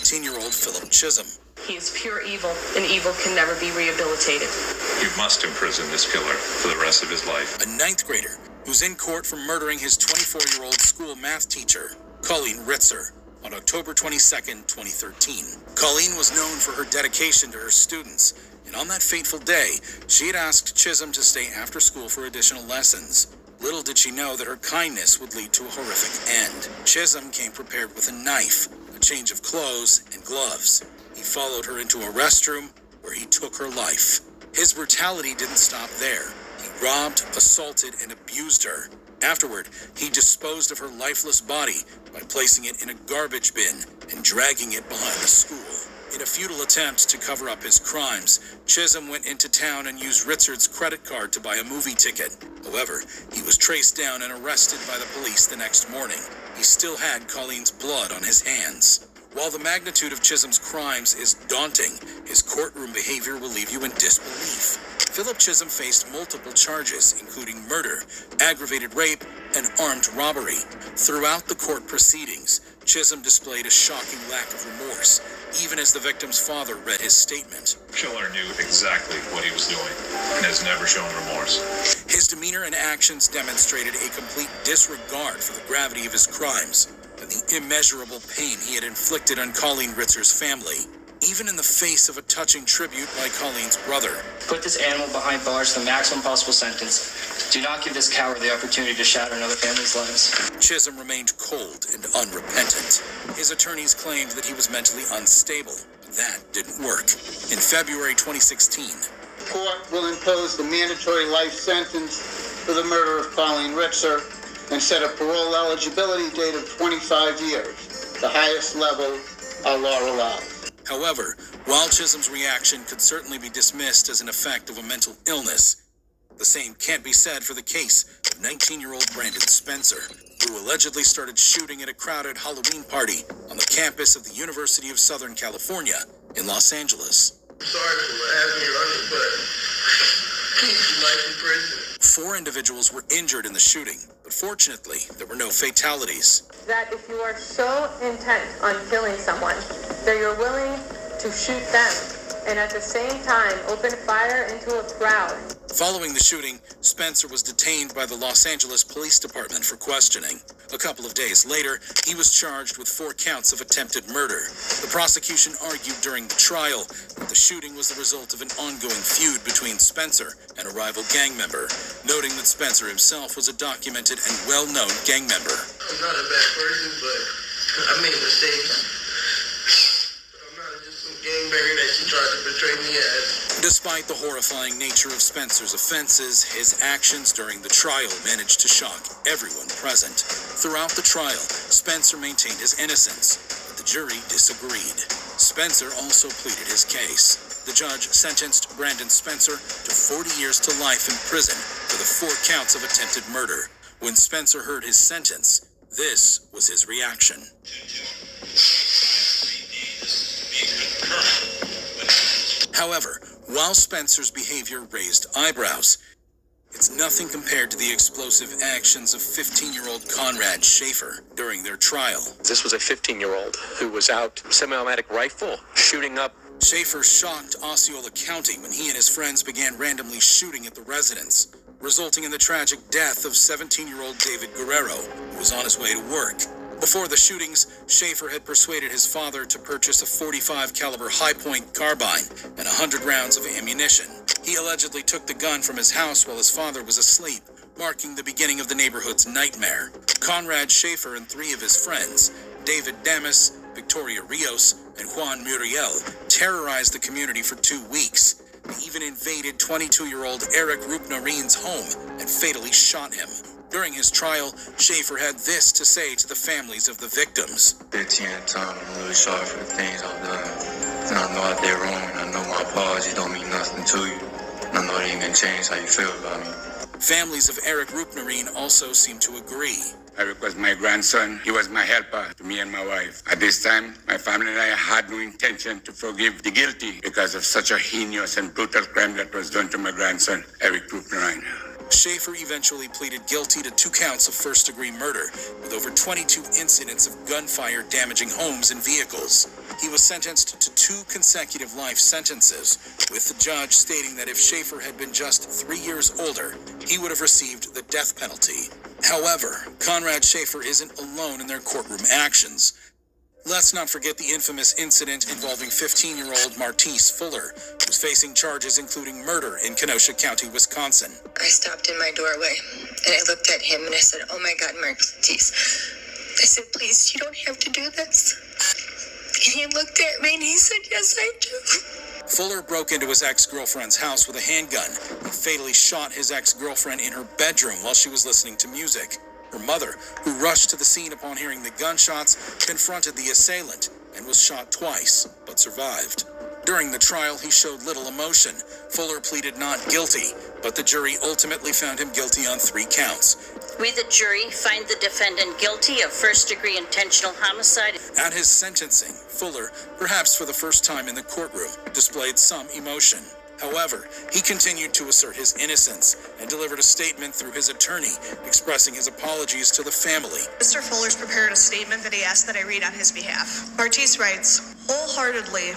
17-year-old Philip Chisholm. He is pure evil, and evil can never be rehabilitated. You must imprison this killer for the rest of his life. A ninth grader who's in court for murdering his 24-year-old school math teacher, Colleen Ritzer, on October 22, 2013. Colleen was known for her dedication to her students, and on that fateful day, she had asked Chisholm to stay after school for additional lessons. Little did she know that her kindness would lead to a horrific end. Chisholm came prepared with a knife, a change of clothes, and gloves. He followed her into a restroom where he took her life. His brutality didn't stop there. He robbed, assaulted, and abused her. Afterward, he disposed of her lifeless body by placing it in a garbage bin and dragging it behind the school. In a futile attempt to cover up his crimes, Chisholm went into town and used Ritzard's credit card to buy a movie ticket. However, he was traced down and arrested by the police the next morning. He still had Colleen's blood on his hands. While the magnitude of Chisholm's crimes is daunting, his courtroom behavior will leave you in disbelief. Philip Chisholm faced multiple charges, including murder, aggravated rape, and armed robbery. Throughout the court proceedings, Chisholm displayed a shocking lack of remorse, even as the victim's father read his statement. The killer knew exactly what he was doing and has never shown remorse. His demeanor and actions demonstrated a complete disregard for the gravity of his crimes and the immeasurable pain he had inflicted on Colleen Ritzer's family, even in the face of a touching tribute by Colleen's brother. Put this animal behind bars to the maximum possible sentence. Do not give this coward the opportunity to shatter another family's lives. Chisholm remained cold and unrepentant. His attorneys claimed that he was mentally unstable. That didn't work. In February 2016, the court will impose the mandatory life sentence for the murder of Colleen Ritzer and set a parole eligibility date of 25 years, the highest level our law allows. However, while Chisholm's reaction could certainly be dismissed as an effect of a mental illness, the same can't be said for the case of 19-year-old Brandon Spencer, who allegedly started shooting at a crowded Halloween party on the campus of the University of Southern California in Los Angeles. I'm sorry for what happened, Your Honor, but he's life in prison. 4 individuals were injured in the shooting, but fortunately, there were no fatalities. That if you are so intent on killing someone that you're willing to shoot them and at the same time open fire into a crowd. Following the shooting, Spencer was detained by the Los Angeles Police Department for questioning. A couple of days later, he was charged with 4 counts of attempted murder. The prosecution argued during the trial that the shooting was the result of an ongoing feud between Spencer and a rival gang member, noting that Spencer himself was a documented and well-known gang member. I'm not a bad person, but I made mistakes. I'm not just some gangbanger that she tried to portray me as. Despite the horrifying nature of Spencer's offenses, his actions during the trial managed to shock everyone present. Throughout the trial, Spencer maintained his innocence, but the jury disagreed. Spencer also pleaded his case. The judge sentenced Brandon Spencer to 40 years to life in prison for the 4 counts of attempted murder. When Spencer heard his sentence, this was his reaction. However, while Spencer's behavior raised eyebrows, it's nothing compared to the explosive actions of 15-year-old Conrad Schaefer during their trial. This was a 15-year-old who was out semi-automatic rifle shooting up. Schaefer shocked Osceola County when he and his friends began randomly shooting at the residence, resulting in the tragic death of 17-year-old David Guerrero, who was on his way to work. Before the shootings, Schaefer had persuaded his father to purchase a .45 caliber Hi-Point carbine and 100 rounds of ammunition. He allegedly took the gun from his house while his father was asleep, marking the beginning of the neighborhood's nightmare. Conrad Schaefer and 3 of his friends, David Damas, Victoria Rios, and Juan Muriel, terrorized the community for 2 weeks. They even invaded 22-year-old Eric Rupnarin's home and fatally shot him. During his trial, Schaefer had this to say to the families of the victims. 15 at a time, I'm really sorry for the things I've done. And I know I did wrong, and I know my apology don't mean nothing to you. And I know it ain't gonna change how you feel about me. Families of Eric Rupnarin also seem to agree. Eric was my grandson. He was my helper to me and my wife. At this time, my family and I had no intention to forgive the guilty because of such a heinous and brutal crime that was done to my grandson, Eric Rupnarin. Schaefer eventually pleaded guilty to 2 counts of first-degree murder, with over 22 incidents of gunfire damaging homes and vehicles. He was sentenced to 2 consecutive life sentences, with the judge stating that if Schaefer had been just 3 years older, he would have received the death penalty. However, Conrad Schaefer isn't alone in their courtroom actions. Let's not forget the infamous incident involving 15-year-old Martise Fuller, who's facing charges including murder in Kenosha County, Wisconsin. I stopped in my doorway and I looked at him and I said, "Oh my God, Martise." I said, "Please, you don't have to do this." And he looked at me and he said, "Yes, I do." Fuller broke into his ex-girlfriend's house with a handgun and fatally shot his ex-girlfriend in her bedroom while she was listening to music. Her mother, who rushed to the scene upon hearing the gunshots, confronted the assailant and was shot twice, but survived. During the trial, he showed little emotion. Fuller pleaded not guilty, but the jury ultimately found him guilty on 3 counts. We, the jury, find the defendant guilty of first-degree intentional homicide. At his sentencing, Fuller, perhaps for the first time in the courtroom, displayed some emotion. However, he continued to assert his innocence and delivered a statement through his attorney, expressing his apologies to the family. Mr. Fuller's prepared a statement that he asked that I read on his behalf. Martise writes, "Wholeheartedly,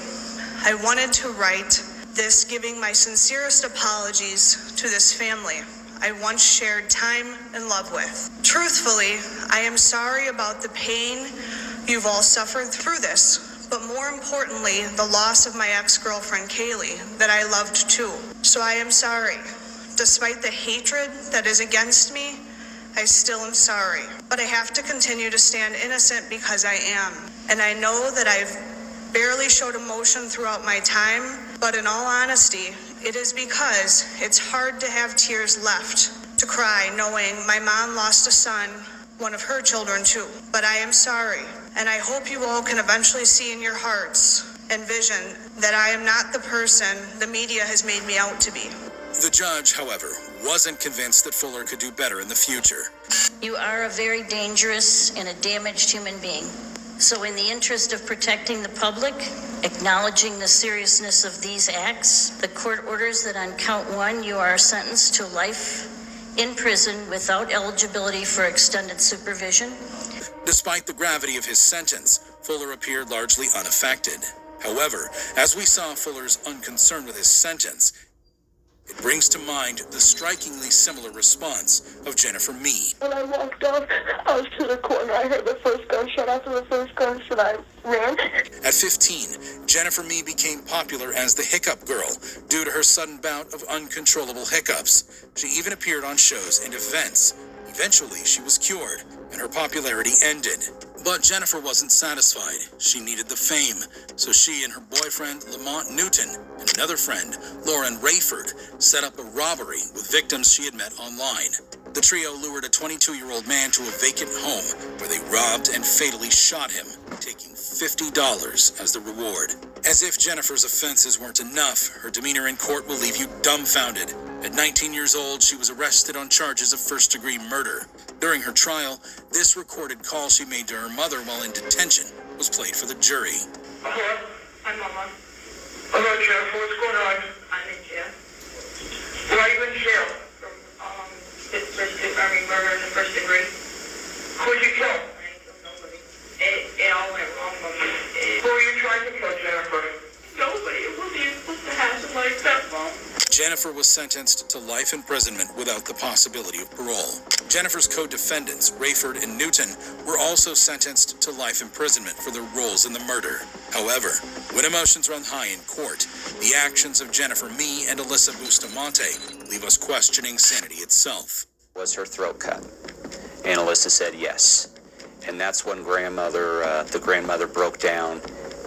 I wanted to write this giving my sincerest apologies to this family I once shared time and love with. Truthfully, I am sorry about the pain you've all suffered through this, but more importantly, the loss of my ex-girlfriend, Kaylee, that I loved too. So I am sorry. Despite the hatred that is against me, I still am sorry. But I have to continue to stand innocent because I am. And I know that I've barely showed emotion throughout my time, but in all honesty, it is because it's hard to have tears left to cry knowing my mom lost a son, one of her children too. But I am sorry, and I hope you all can eventually see in your hearts and vision that I am not the person the media has made me out to be." The judge, however, wasn't convinced that Fuller could do better in the future. You are a very dangerous and a damaged human being. So in the interest of protecting the public, acknowledging the seriousness of these acts, the court orders that on count 1, you are sentenced to life in prison without eligibility for extended supervision. Despite the gravity of his sentence, Fuller appeared largely unaffected. However, as we saw Fuller's unconcern with his sentence, it brings to mind the strikingly similar response of Jennifer Mee. When I walked up, I was to the corner. I heard the first gunshot. After the first gunshot, I ran. At 15, Jennifer Mee became popular as the Hiccup Girl due to her sudden bout of uncontrollable hiccups. She even appeared on shows and events. Eventually, she was cured, and her popularity ended. But Jennifer wasn't satisfied. She needed the fame, so she and her boyfriend, Lamont Newton, and another friend, Lauren Rayford, set up a robbery with victims she had met online. The trio lured a 22-year-old man to a vacant home where they robbed and fatally shot him, taking $50 as the reward. As if Jennifer's offenses weren't enough, her demeanor in court will leave you dumbfounded. At 19 years old, she was arrested on charges of first-degree murder. During her trial, this recorded call she made to her mother while in detention was played for the jury. Hello? Hi, Mama. Hello, Jennifer. What's going on? I'm in jail. Why are you in jail? Murder in the first degree. Who'd you kill? I ain't killed nobody. It all went wrong, Mama. Who are you trying to kill, Jennifer? Nobody. It wasn't even supposed to happen like that, Mom. Jennifer was sentenced to life imprisonment without the possibility of parole. Jennifer's co-defendants, Rayford and Newton, were also sentenced to life imprisonment for their roles in the murder. However, when emotions run high in court, the actions of Jennifer Mee and Alyssa Bustamante leave us questioning sanity itself. Was her throat cut? And Alyssa said yes. And that's when the grandmother broke down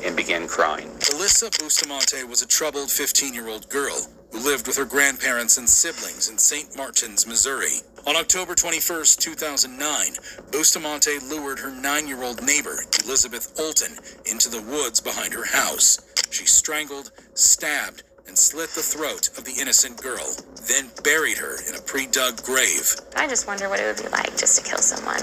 and began crying. Alyssa Bustamante was a troubled 15-year-old girl who lived with her grandparents and siblings in St. Martins, Missouri. On October 21st, 2009, Bustamante lured her 9-year-old neighbor, Elizabeth Olton, into the woods behind her house. She strangled, stabbed, and slit the throat of the innocent girl, then buried her in a pre-dug grave. I just wonder what it would be like just to kill someone.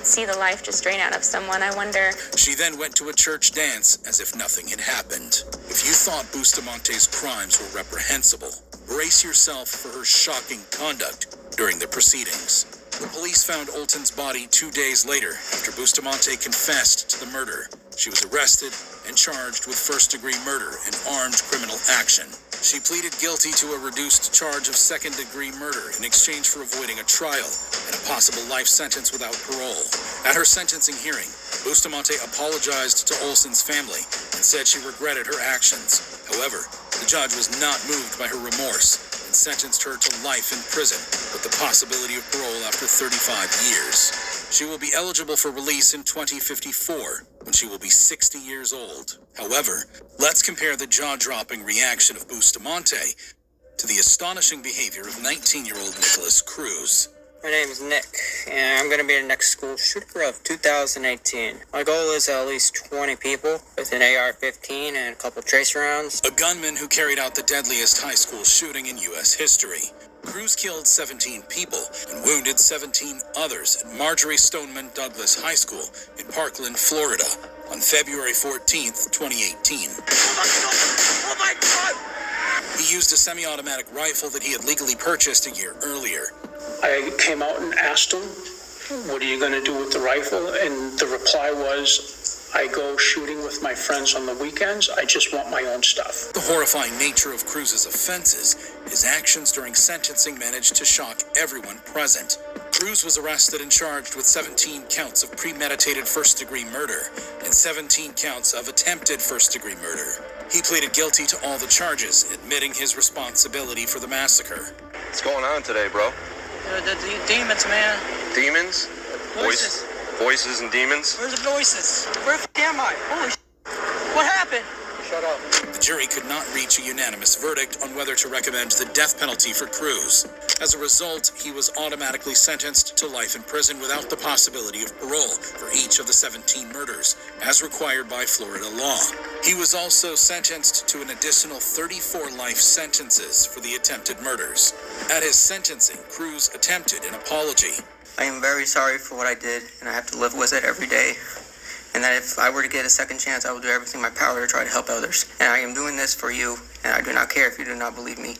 See the life just drain out of someone. I wonder. She then went to a church dance as if nothing had happened. If you thought Bustamante's crimes were reprehensible, brace yourself for her shocking conduct during the proceedings. The police found Olton's body 2 days later after Bustamante confessed to the murder. She was arrested and charged with first-degree murder and armed criminal action. She pleaded guilty to a reduced charge of second-degree murder in exchange for avoiding a trial and a possible life sentence without parole. At her sentencing hearing, Bustamante apologized to Olson's family and said she regretted her actions. However, the judge was not moved by her remorse and sentenced her to life in prison with the possibility of parole after 35 years. She will be eligible for release in 2054 when she will be 60 years old. However, let's compare the jaw-dropping reaction of Bustamante to the astonishing behavior of 19-year-old Nicholas Cruz. My name is Nick, and I'm going to be the next school shooter of 2018. My goal is at least 20 people with an AR-15 and a couple tracer rounds. A gunman who carried out the deadliest high school shooting in U.S. history. Cruz killed 17 people and wounded 17 others at Marjorie Stoneman Douglas High School in Parkland, Florida, on February 14th, 2018. Oh my God! He used a semi-automatic rifle that he had legally purchased a year earlier. I came out and asked him, what are you going to do with the rifle? And the reply was, I go shooting with my friends on the weekends. I just want my own stuff. The horrifying nature of Cruz's offenses, his actions during sentencing managed to shock everyone present. Cruz was arrested and charged with 17 counts of premeditated first-degree murder and 17 counts of attempted first-degree murder. He pleaded guilty to all the charges, admitting his responsibility for the massacre. What's going on today, bro? The demons, man. Demons? Voices. Voices and demons? Where's the voices? Where the f*** am I? Holy shit. What happened? Shut up. The jury could not reach a unanimous verdict on whether to recommend the death penalty for Cruz. As a result, he was automatically sentenced to life in prison without the possibility of parole for each of the 17 murders, as required by Florida law. He was also sentenced to an additional 34 life sentences for the attempted murders. At his sentencing, Cruz attempted an apology. I am very sorry for what I did, and I have to live with it every day. And that if I were to get a second chance, I will do everything in my power to try to help others. And I am doing this for you, and I do not care if you do not believe me.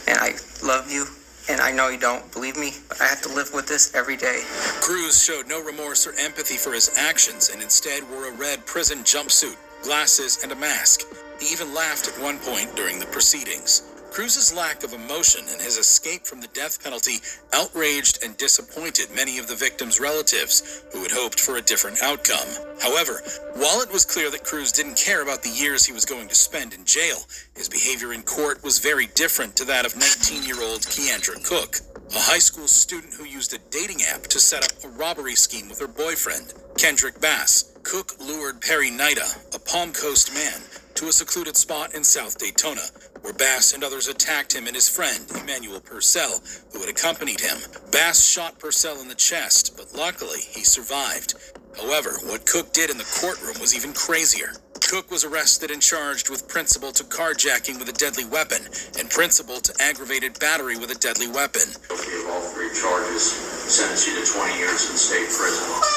And I love you, and I know you don't believe me, but I have to live with this every day. Cruz showed no remorse or empathy for his actions and instead wore a red prison jumpsuit, glasses, and a mask. He even laughed at one point during the proceedings. Cruz's lack of emotion and his escape from the death penalty outraged and disappointed many of the victims' relatives who had hoped for a different outcome. However, while it was clear that Cruz didn't care about the years he was going to spend in jail, his behavior in court was very different to that of 19-year-old Keandra Cook, a high school student who used a dating app to set up a robbery scheme with her boyfriend, Kendrick Bass. Cook lured Perry Nida, a Palm Coast man, to a secluded spot in South Daytona, where Bass and others attacked him and his friend, Emmanuel Purcell, who had accompanied him. Bass shot Purcell in the chest, but luckily he survived. However, what Cook did in the courtroom was even crazier. Cook was arrested and charged with principal to carjacking with a deadly weapon and principal to aggravated battery with a deadly weapon. Guilty of all three charges, sentence you to 20 years in state prison.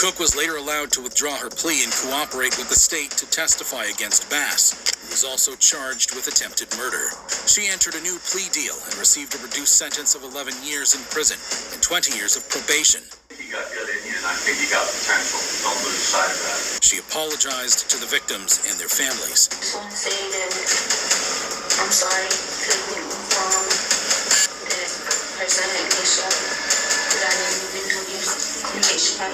Cook was later allowed to withdraw her plea and cooperate with the state to testify against Bass, who was also charged with attempted murder. She entered a new plea deal and received a reduced sentence of 11 years in prison and 20 years of probation. You got good in you, and I think you got potential. Don't lose sight of that. She apologized to the victims and their families. I just want to say that I'm sorry for being wrong, that person had me shot, that I didn't even know you get shot.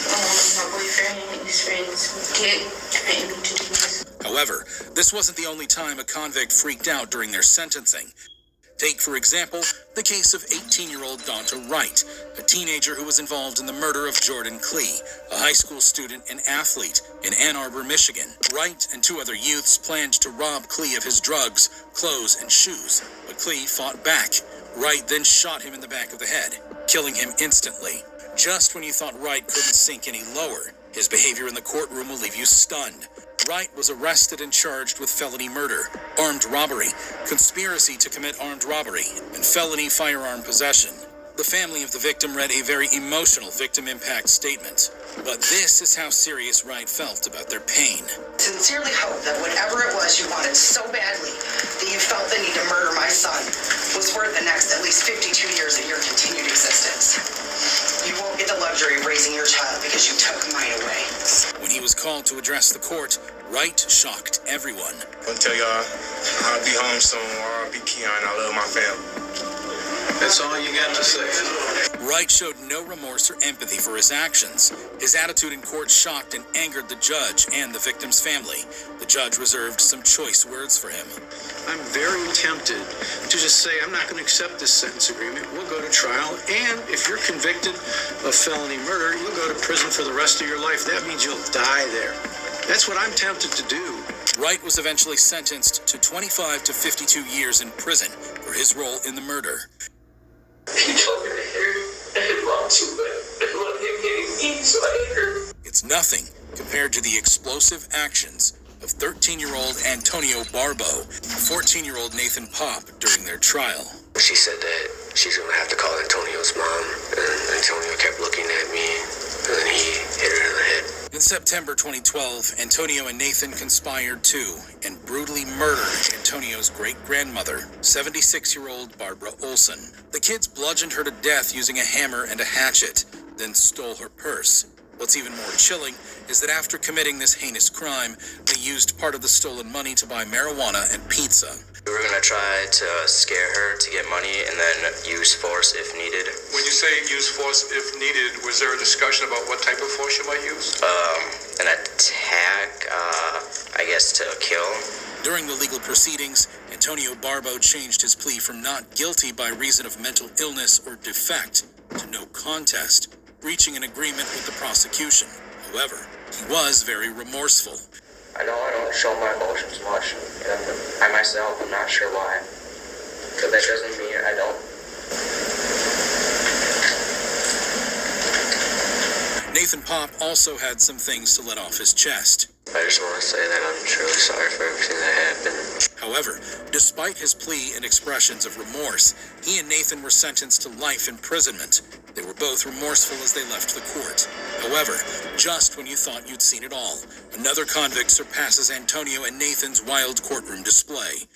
My boyfriend and his friends get paying me to do this. However, this wasn't the only time a convict freaked out during their sentencing. Take, for example, the case of 18-year-old Donta Wright, a teenager who was involved in the murder of Jordan Klee, a high school student and athlete in Ann Arbor, Michigan. Wright and two other youths planned to rob Klee of his drugs, clothes, and shoes, but Klee fought back. Wright then shot him in the back of the head. killing him instantly. Just when you thought Wright couldn't sink any lower, his behavior in the courtroom will leave you stunned. Wright was arrested and charged with felony murder, armed robbery, conspiracy to commit armed robbery, and felony firearm possession. The family of the victim read a very emotional victim impact statement. But this is how serious Wright felt about their pain. Sincerely hope that whatever it was you wanted so badly that you felt the need to murder my son was worth the next at least 52 years of your continued existence. You won't get the luxury of raising your child because you took mine away. When he was called to address the court, Wright shocked everyone. I'll tell y'all, I'll be home soon. R.I.P. Keon, I love my family. That's all you got to say. Wright showed no remorse or empathy for his actions. His attitude in court shocked and angered the judge and the victim's family. The judge reserved some choice words for him. I'm very tempted to just say I'm not going to accept this sentence agreement. We'll go to trial, and if you're convicted of felony murder, you'll go to prison for the rest of your life. That means you'll die there. That's what I'm tempted to do. Wright was eventually sentenced to 25 to 52 years in prison for his role in the murder. He told me to hear and wrong too bad. I love him getting me, so I hate her. It's nothing compared to the explosive actions of 13-year-old Antonio Barbo and 14-year-old Nathan Pop during their trial. She said that she's going to have to call Antonio's mom, and Antonio kept looking at me, and then he hit her in the head. In September 2012, Antonio and Nathan conspired to and brutally murdered Antonio's great-grandmother, 76-year-old Barbara Olson. The kids bludgeoned her to death using a hammer and a hatchet, then stole her purse. What's even more chilling is that after committing this heinous crime, they used part of the stolen money to buy marijuana and pizza. We were going to try to scare her to get money and then use force if needed. When you say use force if needed, was there a discussion about what type of force you might use? An attack, I guess to kill. During the legal proceedings, Antonio Barbo changed his plea from not guilty by reason of mental illness or defect to no contest, reaching an agreement with the prosecution. However, he was very remorseful. I know I don't show my emotions much, and I myself am not sure why. But that doesn't mean I don't. Nathan Pop also had some things to let off his chest. I just want to say that I'm truly sorry for everything that happened. However, despite his plea and expressions of remorse, he and Nathan were sentenced to life imprisonment. They were both remorseful as they left the court. However, just when you thought you'd seen it all, another convict surpasses Antonio and Nathan's wild courtroom display.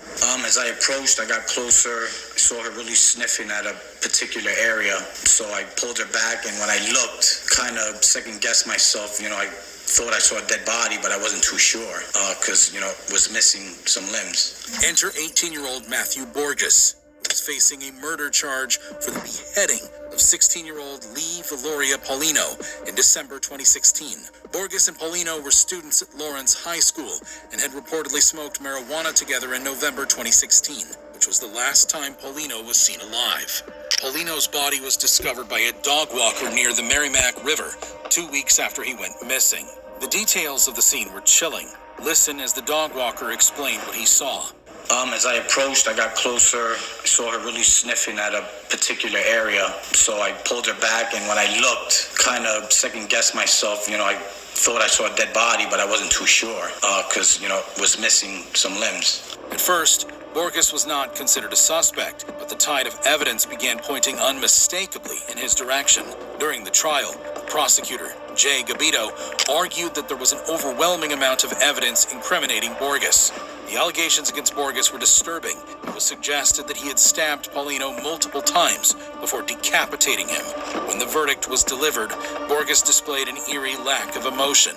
As I approached, I got closer. I saw her really sniffing at a particular area. So I pulled her back, and when I looked, kind of second-guessed myself. I thought I saw a dead body, but I wasn't too sure because, was missing some limbs. Enter 18-year-old Matthew Borges, who was facing a murder charge for the beheading of 16-year-old Lee Valoria Paulino in December 2016. Borges and Paulino were students at Lawrence High School and had reportedly smoked marijuana together in November 2016, which was the last time Paulino was seen alive. Paulino's body was discovered by a dog walker near the Merrimack River 2 weeks after he went missing. The details of the scene were chilling. Listen as the dog walker explained what he saw. As I approached, I got closer. I saw her really sniffing at a particular area. So I pulled her back, and when I looked, kind of second-guessed myself. I thought I saw a dead body, but I wasn't too sure because, was missing some limbs. At first, Borges was not considered a suspect, but the tide of evidence began pointing unmistakably in his direction. During the trial, the prosecutor, Jay Gabito, argued that there was an overwhelming amount of evidence incriminating Borges. The allegations against Borges were disturbing. It was suggested that he had stabbed Paulino multiple times before decapitating him. When the verdict was delivered, Borges displayed an eerie lack of emotion.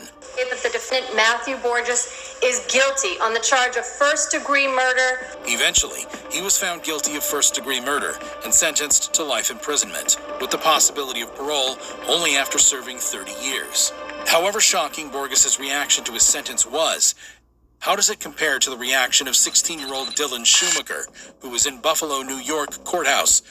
That the defendant, Matthew Borges, is guilty on the charge of first-degree murder. Eventually, he was found guilty of first-degree murder and sentenced to life imprisonment, with the possibility of parole only after serving 30 years. However shocking Borges' reaction to his sentence was, how does it compare to the reaction of 16-year-old Dylan Schumacher, who was in Buffalo, New York courthouse?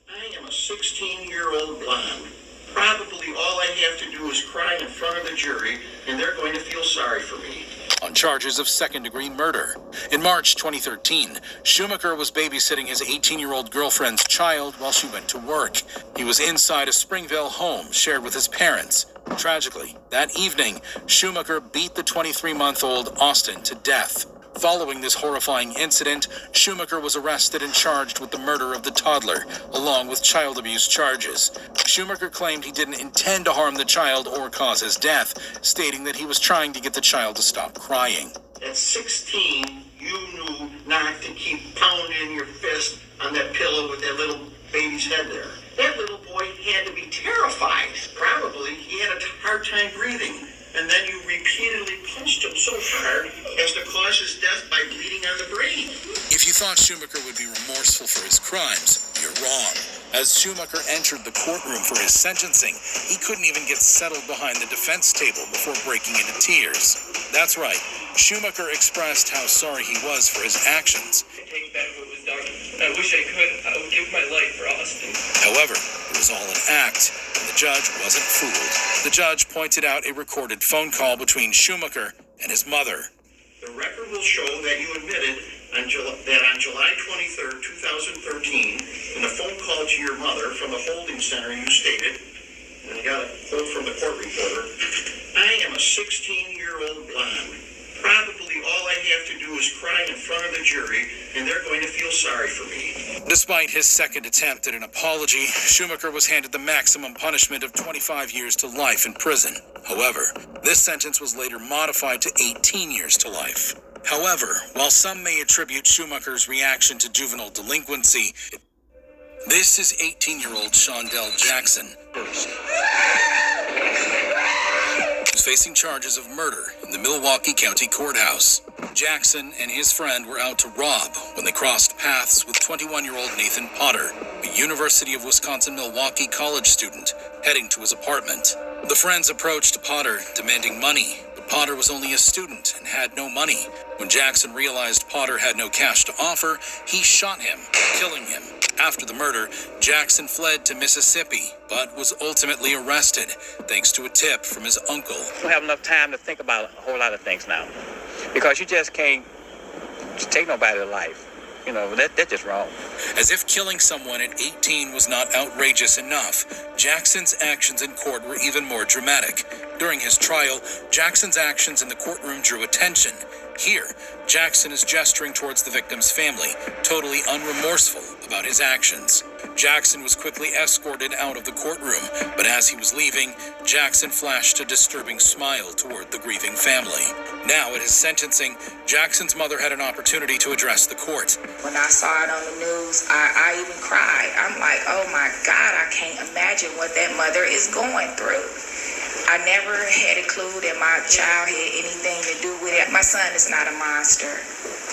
I am a 16-year-old blonde. Probably all I have to do is cry in front of the jury, and they're going to feel sorry for me. on charges of second-degree murder. In March 2013, Schumacher was babysitting his 18-year-old girlfriend's child while she went to work. He was inside a Springvale home shared with his parents. Tragically, that evening, Schumacher beat the 23-month-old Austin to death. Following this horrifying incident, Schumacher was arrested and charged with the murder of the toddler, along with child abuse charges. Schumacher claimed he didn't intend to harm the child or cause his death, stating that he was trying to get the child to stop crying. At 16, you knew not to keep pounding your fist on that pillow with that little baby's head there. That little boy had to be terrified. Probably he had a hard time breathing. And then you repeatedly punched him so hard as to cause his death by bleeding on the brain. If you thought Schumacher would be remorseful for his crimes, you're wrong. As Schumacher entered the courtroom for his sentencing, he couldn't even get settled behind the defense table before breaking into tears. That's right. Schumacher expressed how sorry he was for his actions. I take back what was done. I wish I could. I would give my life for Austin. However, it was all an act, and the judge wasn't fooled. The judge pointed out a recorded phone call between Schumacher and his mother. The record will show that you admitted that on July 23rd, 2013, in a phone call to your mother from the holding center, you stated, and I got a quote from the court reporter, "I am a 16-year-old blonde. Probably all I have to do is cry in front of the jury, and they're going to feel sorry for me." Despite his second attempt at an apology, Schumacher was handed the maximum punishment of 25 years to life in prison. However, this sentence was later modified to 18 years to life. However, while some may attribute Schumacher's reaction to juvenile delinquency, this is 18-year-old Shondell Jackson first. Who's facing charges of murder in the Milwaukee County Courthouse. Jackson and his friend were out to rob when they crossed paths with 21-year-old Nathan Potter, a University of Wisconsin-Milwaukee college student, heading to his apartment. The friends approached Potter, demanding money, but Potter was only a student and had no money. When Jackson realized Potter had no cash to offer, he shot him, killing him. After the murder, Jackson fled to Mississippi, but was ultimately arrested, thanks to a tip from his uncle. I don't have enough time to think about a whole lot of things now, because you just can't take nobody's life. You know, that's just wrong. As if killing someone at 18 was not outrageous enough, Jackson's actions in court were even more dramatic. During his trial, Jackson's actions in the courtroom drew attention. Here, Jackson is gesturing towards the victim's family, totally unremorseful about his actions. Jackson was quickly escorted out of the courtroom, but as he was leaving, Jackson flashed a disturbing smile toward the grieving family. Now, at his sentencing, Jackson's mother had an opportunity to address the court. When I saw it on the news, I even cried. I'm like, oh my God, I can't imagine what that mother is going through. I never had a clue that my child had anything to do with it. My son is not a monster.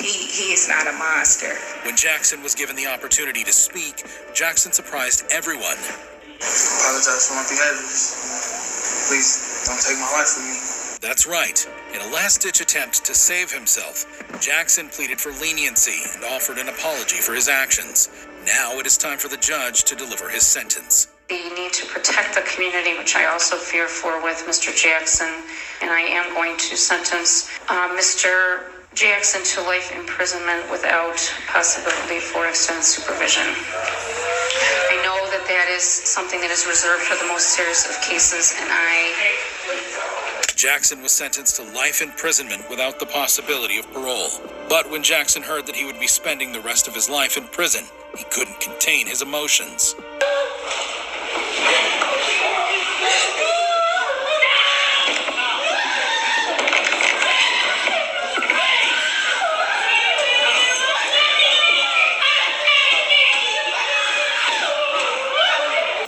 He is not a monster. When Jackson was given the opportunity to speak, Jackson surprised everyone. Apologize for my behaviors. Please don't take my life from me. That's right. In a last-ditch attempt to save himself, Jackson pleaded for leniency and offered an apology for his actions. Now it is time for the judge to deliver his sentence. The need to protect the community, which I also fear for with Mr. Jackson, and I am going to sentence Mr. Jackson to life imprisonment without possibility for extended supervision. I know that is something that is reserved for the most serious of cases, and Jackson was sentenced to life imprisonment without the possibility of parole. But when Jackson heard that he would be spending the rest of his life in prison, he couldn't contain his emotions.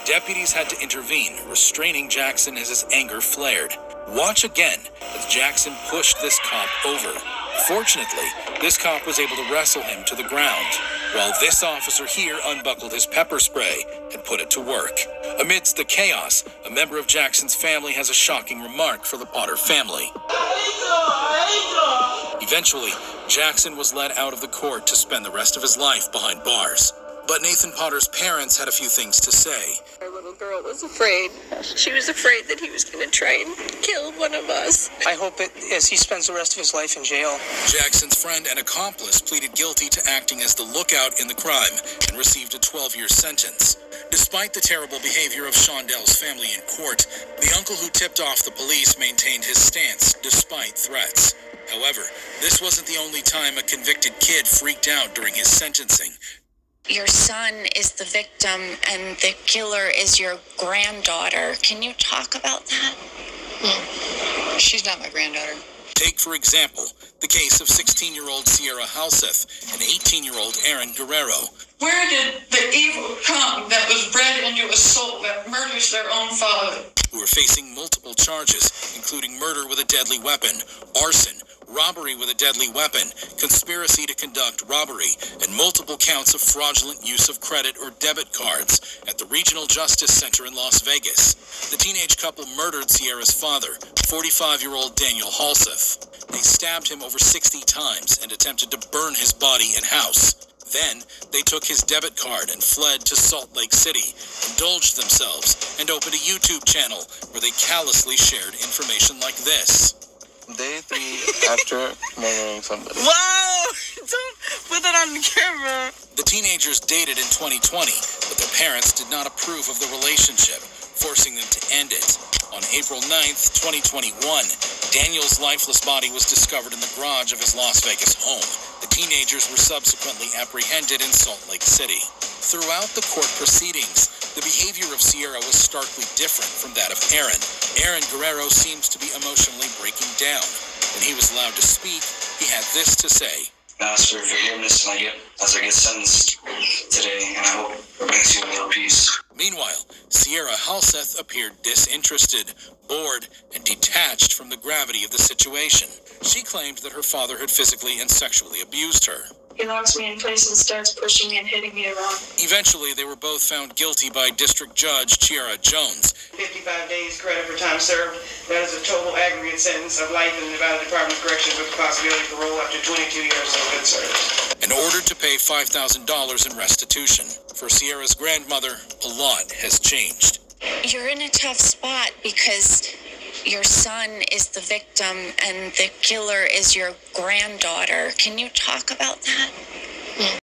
Deputies had to intervene, restraining Jackson as his anger flared. Watch again as Jackson pushed this cop over. Fortunately, this cop was able to wrestle him to the ground, while this officer here unbuckled his pepper spray and put it to work. Amidst the chaos, a member of Jackson's family has a shocking remark for the Potter family. Eventually, Jackson was led out of the court to spend the rest of his life behind bars. But Nathan Potter's parents had a few things to say. Hey, look, little girl was afraid. She was afraid that he was going to try and kill one of us. I hope as he spends the rest of his life in jail. Jackson's friend and accomplice pleaded guilty to acting as the lookout in the crime and received a 12-year sentence. Despite the terrible behavior of Shondell's family in court, the uncle who tipped off the police maintained his stance despite threats. However, this wasn't the only time a convicted kid freaked out during his sentencing. Your son is the victim and the killer is your granddaughter. Can you talk about that? She's not my granddaughter. Take, for example, the case of 16-year-old Sierra Halseth and 18-year-old Aaron Guerrero. Where did the evil come that was bred into a soul that murders their own father? Who are facing multiple charges, including murder with a deadly weapon, arson, robbery with a deadly weapon, conspiracy to conduct robbery, and multiple counts of fraudulent use of credit or debit cards at the Regional Justice Center in Las Vegas. The teenage couple murdered Sierra's father, 45-year-old Daniel Halseth. They stabbed him over 60 times and attempted to burn his body and house. Then, they took his debit card and fled to Salt Lake City, indulged themselves, and opened a YouTube channel where they callously shared information like this. Day 3 after murdering somebody. Wow! Don't put that on the camera. The teenagers dated in 2020, but their parents did not approve of the relationship, forcing them to end it. On April 9th, 2021, Daniel's lifeless body was discovered in the garage of his Las Vegas home. The teenagers were subsequently apprehended in Salt Lake City. Throughout the court proceedings, the behavior of Sierra was starkly different from that of Aaron. Aaron Guerrero seems to be emotionally breaking down. When he was allowed to speak, he had this to say. I ask for forgiveness as I get sentenced today, and I hope it brings you a little peace. Meanwhile, Sierra Halseth appeared disinterested, bored, and detached from the gravity of the situation. She claimed that her father had physically and sexually abused her. He locks me in place and starts pushing me and hitting me around. Eventually, they were both found guilty by District Judge Chiara Jones. 55 days credit for time served. That is a total aggregate sentence of life in the Nevada Department of Corrections with the possibility of parole up to 22 years of good service. And ordered to pay $5,000 in restitution. For Sierra's grandmother, a lot has changed. You're in a tough spot because your son is the victim and the killer is your granddaughter. Can you talk about that?